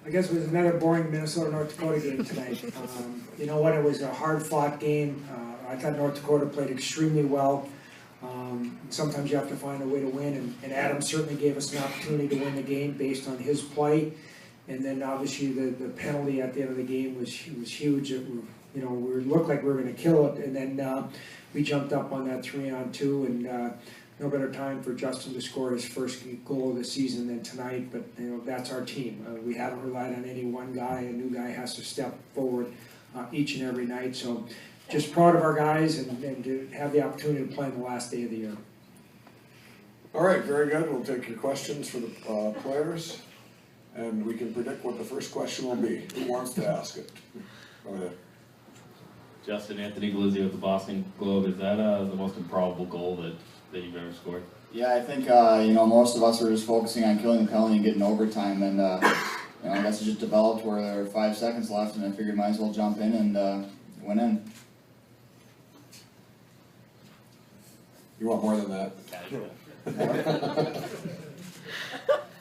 I guess it was another boring Minnesota-North Dakota game tonight. You know what, it was a hard-fought game. I thought North Dakota played extremely well. Sometimes you have to find a way to win, and Adam certainly gave us an opportunity to win the game based on his play. And then obviously the penalty at the end of the game was huge. You know, we looked like we were going to kill it, and then we jumped up on that 3-on-2, and no better time for Justin to score his first goal of the season than tonight. But you know, that's our team. We haven't relied on any one guy. A new guy has to step forward each and every night. So just proud of our guys and to have the opportunity to play in the last day of the year. All right, very good. We'll take your questions for the players, and we can predict what the first question will be. Who wants to ask it? Go ahead. Justin, Anthony Glizzi with the Boston Globe. Is that the most improbable goal that you've ever scored? Yeah, I think you know, most of us were just focusing on killing the penalty and getting overtime, and you know, I guess it just developed where there were 5 seconds left, and I figured might as well jump in and went in. You want more than that?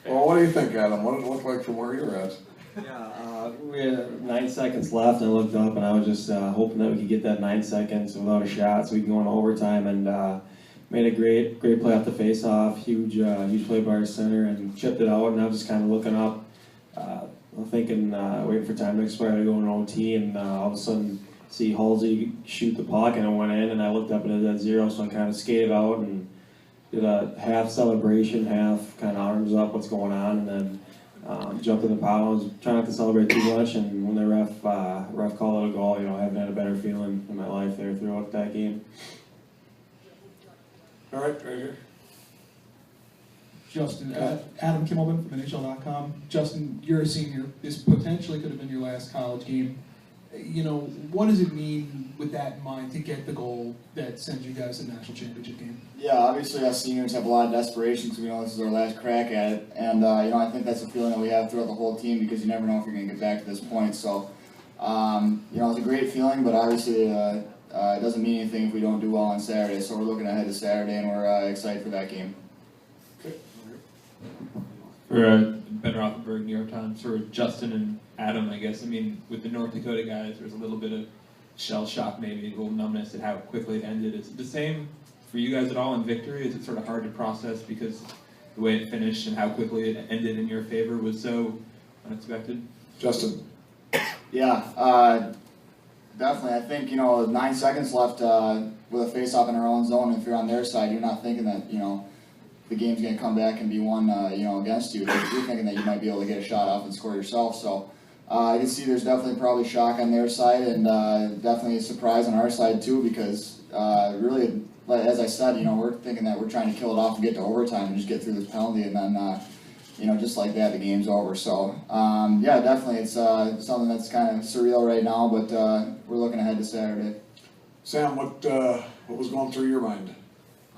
Well, what do you think, Adam? What did it look like from where you're at? Yeah, we had 9 seconds left, and I looked up, and I was just hoping that we could get that 9 seconds without a shot, so we could go into overtime, and made a great play off the face-off, huge play by our center, and chipped it out. And I was just kind of looking up, thinking, waiting for time to expire to go in OT, and all of a sudden see Halsey shoot the puck, and it went in, and I looked up and it was at 0, so I kind of skated out and did a half celebration, half kind of arms up, what's going on, and then jumped in the pile. I was trying not to celebrate too much, and when the ref called it a goal, you know, I haven't had a better feeling in my life there throughout that game. All right, right here. Justin, Adam Kimmelman from NHL.com. Justin, you're a senior. This potentially could have been your last college game. You know, what does it mean with that in mind to get the goal that sends you guys to the national championship game? Yeah, obviously us seniors have a lot of desperation because we know this is our last crack at it, and you know, I think that's a feeling that we have throughout the whole team because you never know if you're going to get back to this point. So, you know, it's a great feeling, but obviously it doesn't mean anything if we don't do well on Saturday. So we're looking ahead to Saturday, and we're excited for that game. Okay. For Ben Rothenberg, New York Times, for Justin and Adam, I guess. I mean, with the North Dakota guys, there's a little bit of shell shock, maybe a little numbness at how quickly it ended. Is it the same for you guys at all in victory? Is it sort of hard to process because the way it finished and how quickly it ended in your favor was so unexpected? Justin. Yeah, definitely. I think, you know, 9 seconds left with a face-off in our own zone. If you're on their side, you're not thinking that, you know, the game's going to come back and be won, you know, against you. You're thinking that you might be able to get a shot off and score yourself. So I can see there's definitely probably shock on their side, and definitely a surprise on our side too, because really, as I said, you know, we're thinking that we're trying to kill it off and get to overtime and just get through this penalty, and then you know, just like that, the game's over. So yeah, definitely, it's something that's kind of surreal right now, but we're looking ahead to Saturday. Sam, what was going through your mind?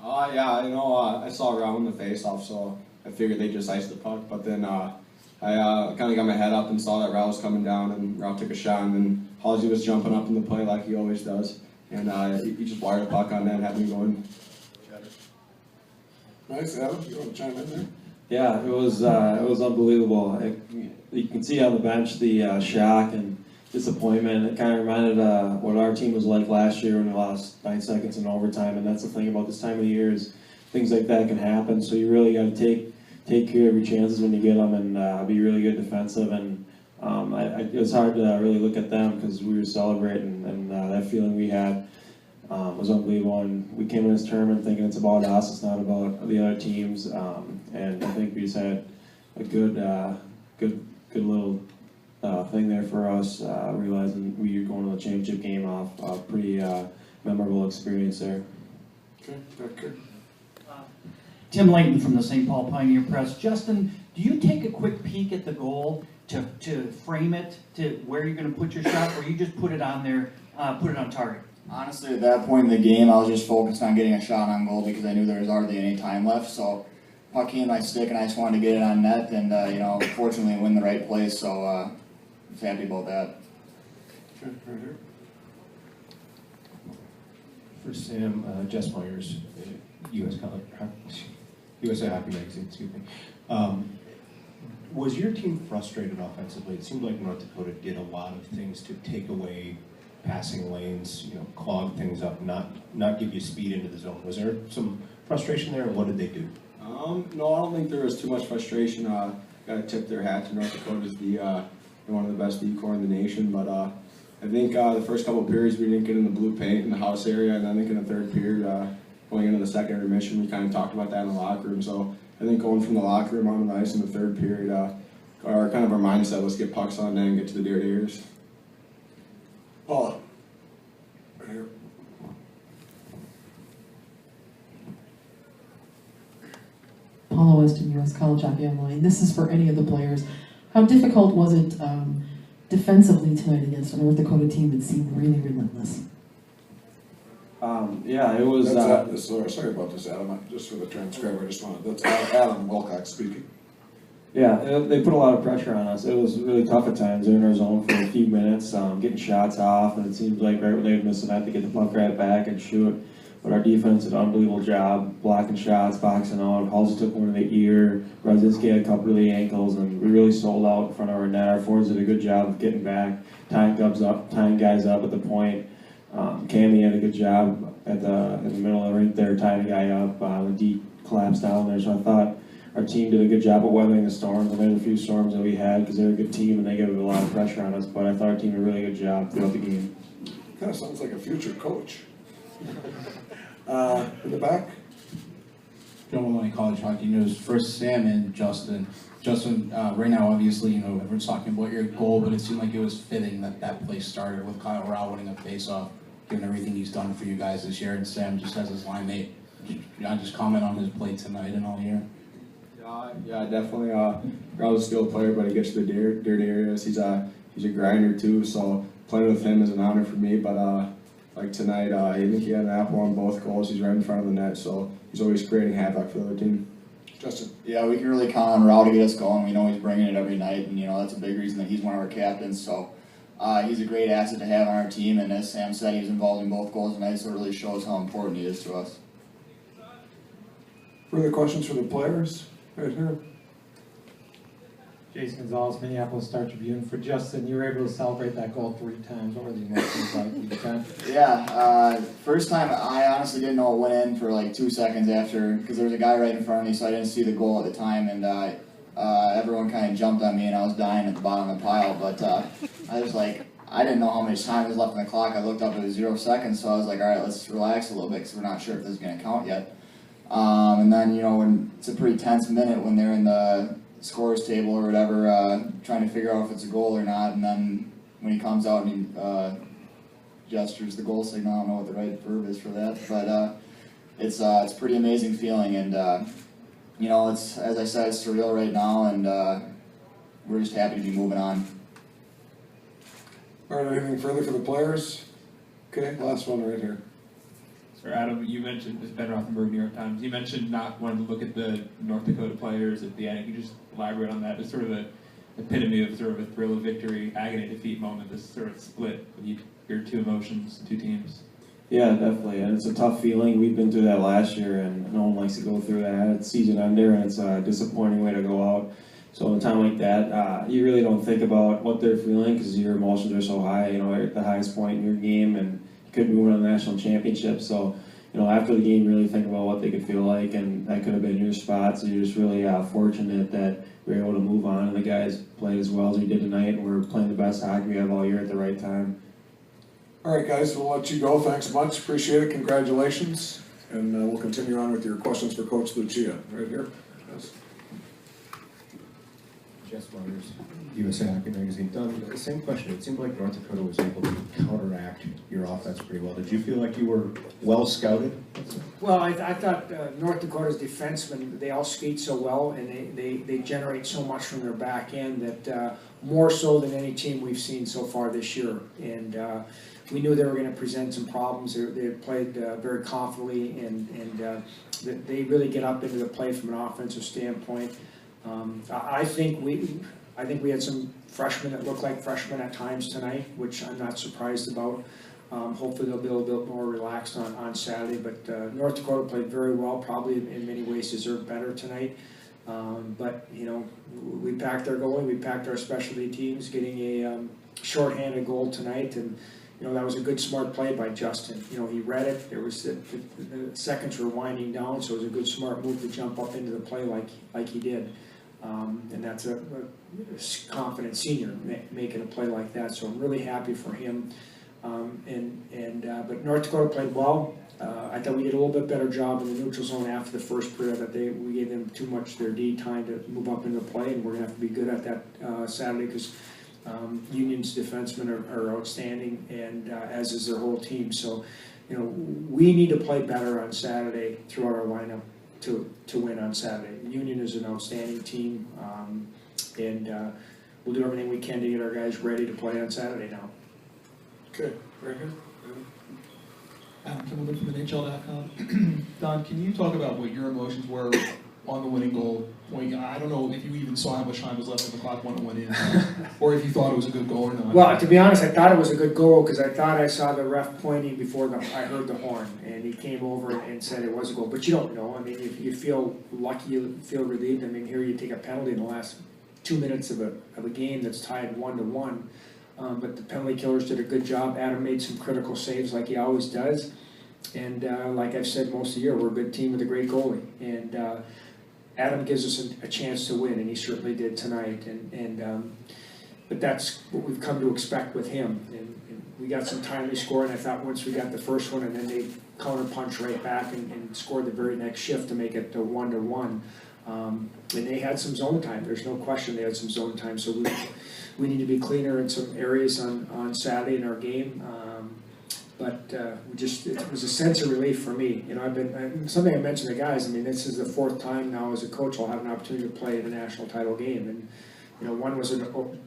Yeah, you know, I saw Rao in the face-off, so I figured they just iced the puck. But then I kind of got my head up and saw that Rao was coming down, and Rao took a shot, and then Halsey was jumping up in the play like he always does, and he just wired a puck on that and had me going. Nice, Adam. You want to chime in there? Yeah, it was unbelievable. You can see on the bench the shock and disappointment. It kind of reminded what our team was like last year when we lost 9 seconds in overtime. And that's the thing about this time of the year is things like that can happen. So you really got to take care of your chances when you get them and be really good defensive. And it was hard to really look at them because we were celebrating, and that feeling we had was unbelievable. And we came in this tournament thinking it's about us, it's not about the other teams. And I think we just had a good little thing there for us, realizing we were going to the championship game off a pretty memorable experience there. Okay, good. Tim Layton from the St. Paul Pioneer Press. Justin, do you take a quick peek at the goal to frame it to where you're going to put your shot, or you just put it on there, put it on target? Honestly, at that point in the game, I was just focused on getting a shot on goal because I knew there was hardly any time left. So puck came in my stick, and I just wanted to get it on net, and you know, fortunately, win the right place. So I was happy about that. Okay, right here. For Sam, Jess Myers, USA Hockey Magazine, excuse me. Was your team frustrated offensively? It seemed like North Dakota did a lot of things to take away passing lanes, clog things up, not give you speed into the zone. Was there some frustration there, and what did they do? No, I don't think there was too much frustration. Got to tip their hat to North Dakota as one of the best D-corps in the nation. But I think the first couple of periods we didn't get in the blue paint in the house area, and I think in the third period, going into the second intermission, we kind of talked about that in the locker room. So I think going from the locker room on the ice in the third period, our mindset was get pucks on net and get to the deer ears. Paula. Right here. Paula Weston, U.S. College Hockey Online. This is for any of the players. How difficult was it defensively tonight against a North Dakota team that seemed really relentless? Yeah, it was. Sorry about this, Adam. Just for the transcriber, that's Adam Wilcox speaking. Yeah, they put a lot of pressure on us. It was really tough at times. They're in our zone for a few minutes, getting shots off, and it seems like right when they miss a net to get the puck right back and shoot. But our defense did an unbelievable job blocking shots, boxing out. Halsey took one to the ear. Brzezinski had a couple of the ankles, and we really sold out in front of our net. Our forwards did a good job of getting back, tying guys up at the point. Cammy had a good job in the middle of the rink there, tying a guy up. The D collapsed down there, so I thought our team did a good job of weathering the storms. I made a few storms that we had because they're a good team and they gave a lot of pressure on us. But I thought our team did a really good job throughout the game. Kind of sounds like a future coach. In the back. Joe Maloney, College Hockey News. First, Sam and Justin. Justin, right now, obviously, everyone's talking about your goal, but it seemed like it was fitting that play started with Kyle Rao winning a face-off, given everything he's done for you guys this year. And Sam, just as his line mate, just comment on his play tonight and all year. Yeah, definitely. Rao's a skilled player, but he gets to the dirty areas. He's a grinder too, so playing with him is an honor for me. But like tonight, I think he had an apple on both goals. He's right in front of the net, so he's always creating havoc for the other team. Justin. Yeah, we can really count on Rao to get us going. We know he's bringing it every night, and that's a big reason that he's one of our captains. So he's a great asset to have on our team, and as Sam said, he was involved in both goals tonight, so it really shows how important he is to us. Further questions for the players? Right here. Jason Gonzalez, Minneapolis Star Tribune. For Justin, you were able to celebrate that goal 3 times. What were the emotions like each time? Yeah, first time I honestly didn't know it went in for like 2 seconds after, because there was a guy right in front of me, so I didn't see the goal at the time, and everyone kind of jumped on me, and I was dying at the bottom of the pile, but I was like, I didn't know how much time was left on the clock. I looked up, it was 0 seconds, so I was like, all right, let's relax a little bit, because we're not sure if this is going to count yet. And then, when it's a pretty tense minute when they're in the scorer's table or whatever, trying to figure out if it's a goal or not, and then when he comes out and he gestures the goal signal, I don't know what the right verb is for that, but it's a pretty amazing feeling, and it's, as I said, it's surreal right now, and we're just happy to be moving on. All right, anything further for the players? Okay, last one right here. So Adam, you mentioned, this is Ben Rothenberg, New York Times, you mentioned not wanting to look at the North Dakota players at the end. Can you just elaborate on that? It's sort of the epitome of sort of a thrill of victory, agony defeat moment, this sort of split with your 2 emotions, 2 teams. Yeah, definitely, and it's a tough feeling. We've been through that last year, and no one likes to go through that. It's season ender, and it's a disappointing way to go out. So in a time like that, you really don't think about what they're feeling because your emotions are so high, at the highest point in your game, and you could be winning the national championship. So, after the game, really think about what they could feel like, and that could have been your spot. So you're just really fortunate that we were able to move on, and the guys played as well as we did tonight, and we're playing the best hockey we have all year at the right time. All right, guys, we'll let you go. Thanks much. Appreciate it. Congratulations. And we'll continue on with your questions for Coach Lucia. Right here. Yes. Jess Myers, USA Hockey Magazine. Don, the same question. It seemed like North Dakota was able to counteract your offense pretty well. Did you feel like you were well scouted? Well, I thought North Dakota's defensemen, they all skate so well, and they generate so much from their back end that more so than any team we've seen so far this year. And we knew they were going to present some problems. They played very confidently, and they really get up into the play from an offensive standpoint. I think we had some freshmen that looked like freshmen at times tonight, which I'm not surprised about. Hopefully they'll be a little bit more relaxed on Saturday, but North Dakota played very well, probably in many ways deserved better tonight. But, you know, we packed our goalie, we packed our specialty teams, getting a shorthanded goal tonight, and, you know, that was a good, smart play by Justin. You know, he read it, there was, the seconds were winding down, so it was a good, smart move to jump up into the play like he did. And that's a confident senior making a play like that, so I'm really happy for him. But North Dakota played well. I thought we did a little bit better job in the neutral zone after the first period. That we gave them too much their D time to move up into play, and we're gonna have to be good at that Saturday, because Union's defensemen are outstanding, and as is their whole team. So, you know, we need to play better on Saturday throughout our lineup to win on Saturday. Union is an outstanding team, and we'll do everything we can to get our guys ready to play on Saturday now. Okay, very good. Adam Wilcox from NHL.com. Don, can you talk about what your emotions were on the winning goal point? I don't know if you even saw how much time was left on the clock when it went in, or if you thought it was a good goal or not. Well, to be honest, I thought it was a good goal, because I thought I saw the ref pointing before I heard the horn, and he came over and said it was a goal. But you don't know. I mean, if you feel lucky, you feel relieved. I mean, here you take a penalty in the last 2 minutes of a game that's tied 1-1. But the penalty killers did a good job. Adam made some critical saves like he always does. And like I've said most of the year, we're a good team with a great goalie. And Adam gives us a chance to win, and he certainly did tonight. But that's what we've come to expect with him. And we got some timely scoring. I thought once we got the first one, and then they counter-punch right back and scored the very next shift to make it 1-1. And they had some zone time. There's no question they had some zone time. So we need to be cleaner in some areas on Saturday in our game. But it was a sense of relief for me. You know, something I mentioned to the guys. I mean, this is the 4th time now as a coach I'll have an opportunity to play in a national title game. And you know, one was a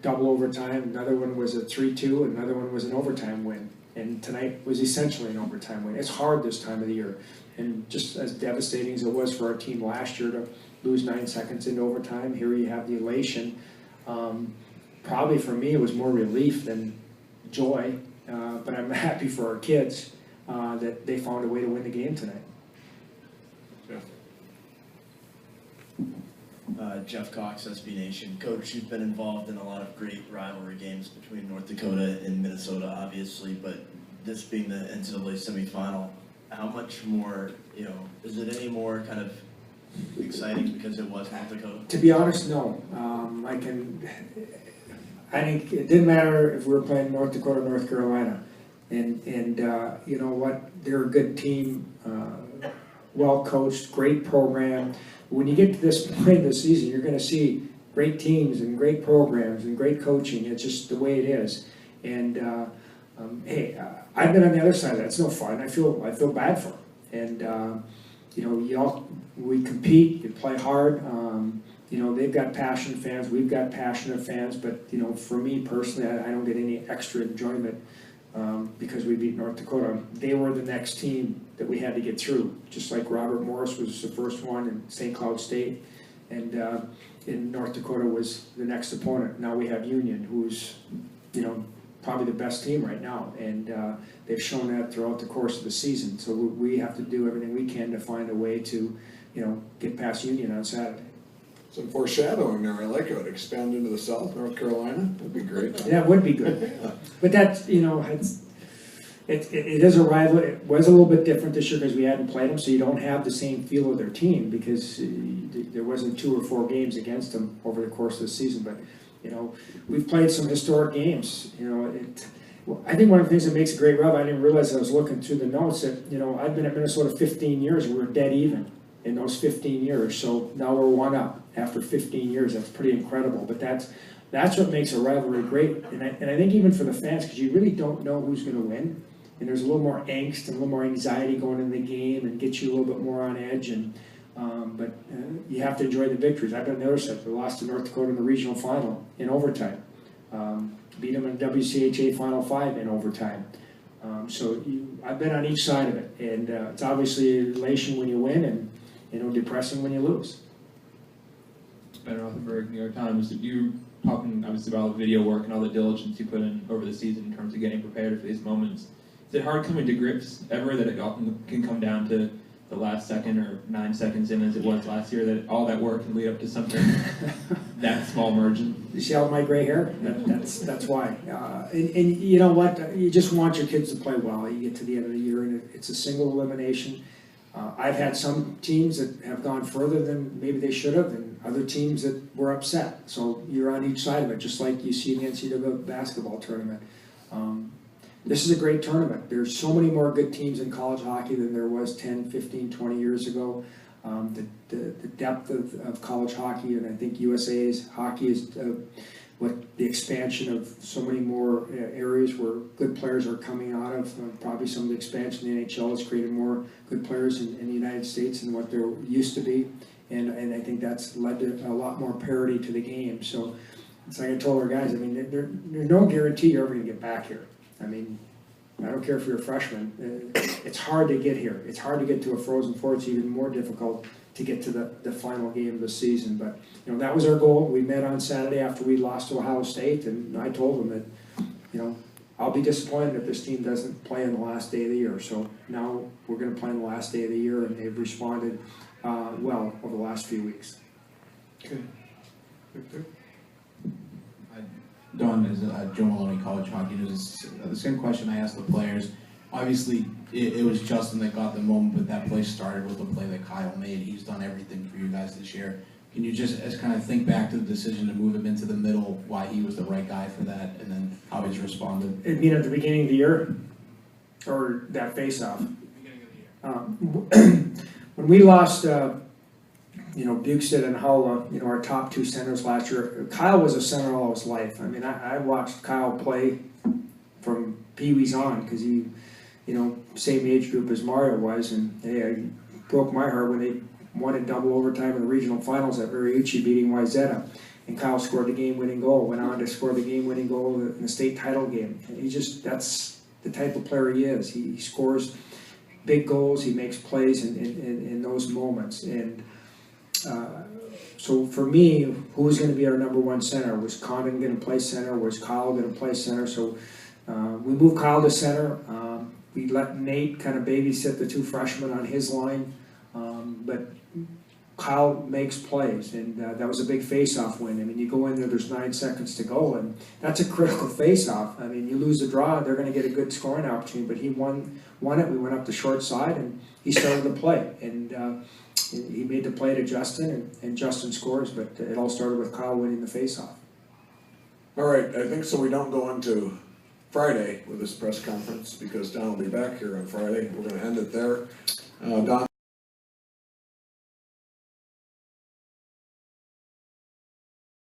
double overtime, another one was a 3-2, another one was an overtime win. And tonight was essentially an overtime win. It's hard this time of the year, and just as devastating as it was for our team last year to lose 9 seconds into overtime, here you have the elation. Probably for me, it was more relief than joy. But I'm happy for our kids that they found a way to win the game tonight. Jeff Cox, SB Nation. Coach, you've been involved in a lot of great rivalry games between North Dakota and Minnesota, obviously, but this being the NCAA semifinal, how much more, you know, is it any more kind of exciting because it was North Dakota? To be honest, no. I think it didn't matter if we were playing North Dakota or North Carolina. And you know what? They're a good team, well coached, great program. When you get to this point of the season, you're going to see great teams and great programs and great coaching. It's just the way it is. And hey, I've been on the other side of that. It's no fun. I feel bad for them. And you know, we compete. You play hard. You know, they've got passionate fans, we've got passionate fans, but, you know, for me personally, I don't get any extra enjoyment because we beat North Dakota. They were the next team that we had to get through, just like Robert Morris was the first one in St. Cloud State, and in North Dakota was the next opponent. Now we have Union, who's, you know, probably the best team right now, and they've shown that throughout the course of the season. So we have to do everything we can to find a way to, you know, get past Union on Saturday. Some foreshadowing there. I like it. Expand into the South, North Carolina. That'd be great. Yeah, it would be good. But that's, you know, it is a rival. It was a little bit different this year because we hadn't played them, so you don't have the same feel of their team because there wasn't 2 or 4 games against them over the course of the season. But, you know, we've played some historic games. You know, I think one of the things that makes a great rival, I didn't realize I was looking through the notes that, you know, I've been at Minnesota 15 years. We were dead even in those 15 years. So now we're 1 up after 15 years. That's pretty incredible. But that's what makes a rivalry great. And I think even for the fans, because you really don't know who's going to win. And there's a little more angst and a little more anxiety going into the game and get you a little bit more on edge. And but you have to enjoy the victories. I've been on the other side. We lost to North Dakota in the regional final in overtime. Beat them in WCHA Final 5 in overtime. So I've been on each side of it. And it's obviously elation when you win and, you know, depressing when you lose. Ben Rothenberg, New York Times. You're talking obviously about all the video work and all the diligence you put in over the season in terms of getting prepared for these moments. Is it hard coming to grips ever that it often can come down to the last second or 9 seconds in as it was last year, that all that work can lead up to something that small margin? You see all my gray hair? That's why. And you know what? You just want your kids to play well. You get to the end of the year and it's a single elimination. I've had some teams that have gone further than maybe they should have, and other teams that were upset. So you're on each side of it, just like you see in the NCAA basketball tournament. This is a great tournament. There's so many more good teams in college hockey than there was 10, 15, 20 years ago. The depth of college hockey, and I think USA's hockey is what the expansion of so many more areas where good players are coming out of. Probably some of the expansion in the NHL has created more good players in the United States than what there used to be. And I think that's led to a lot more parity to the game. So it's like I told our guys, I mean, there's no guarantee you're ever going to get back here. I mean, I don't care if you're a freshman. It's hard to get here. It's hard to get to a Frozen Four. It's even more difficult to get to the final game of the season. But you know, that was our goal. We met on Saturday after we lost to Ohio State, and I told them that, you know, I'll be disappointed if this team doesn't play on the last day of the year. So now we're going to play on the last day of the year, and they've responded well over the last few weeks. Good. Victor? Don, as Joe Maloney, College Hockey News, the same question I asked the players. Obviously, it was Justin that got the moment, but that play started with the play that Kyle made. He's done everything for you guys this year. Can you just kind of think back to the decision to move him into the middle, why he was the right guy for that, and then how he's responded? You mean at the beginning of the year? Or that face-off? Beginning of the year. When we lost, you know, Bukestad and Holl, you know, our top two centers last year, Kyle was a center all his life. I mean, I watched Kyle play from Pee-wees on, because he, you know, same age group as Mario was, and hey, I broke my heart when they won in double overtime in the regional finals at Mariucci beating Wayzata. And Kyle scored the game-winning goal, went on to score the game-winning goal in the state title game. And he just, that's the type of player he is. He scores big goals, he makes plays in those moments. And so for me, who was going to be our number one center? Was Condon going to play center? Was Kyle going to play center? So we moved Kyle to center. We let Nate kind of babysit the two freshmen on his line. But Kyle makes plays, and that was a big face-off win. I mean, you go in there, there's 9 seconds to go, and that's a critical face-off. I mean, you lose the draw, they're going to get a good scoring opportunity, but he won it. We went up the short side, and he started the play. And he made the play to Justin, and Justin scores, but it all started with Kyle winning the face-off. All right, I think so we don't go into Friday with this press conference, because Don will be back here on Friday. We're going to end it there. Don,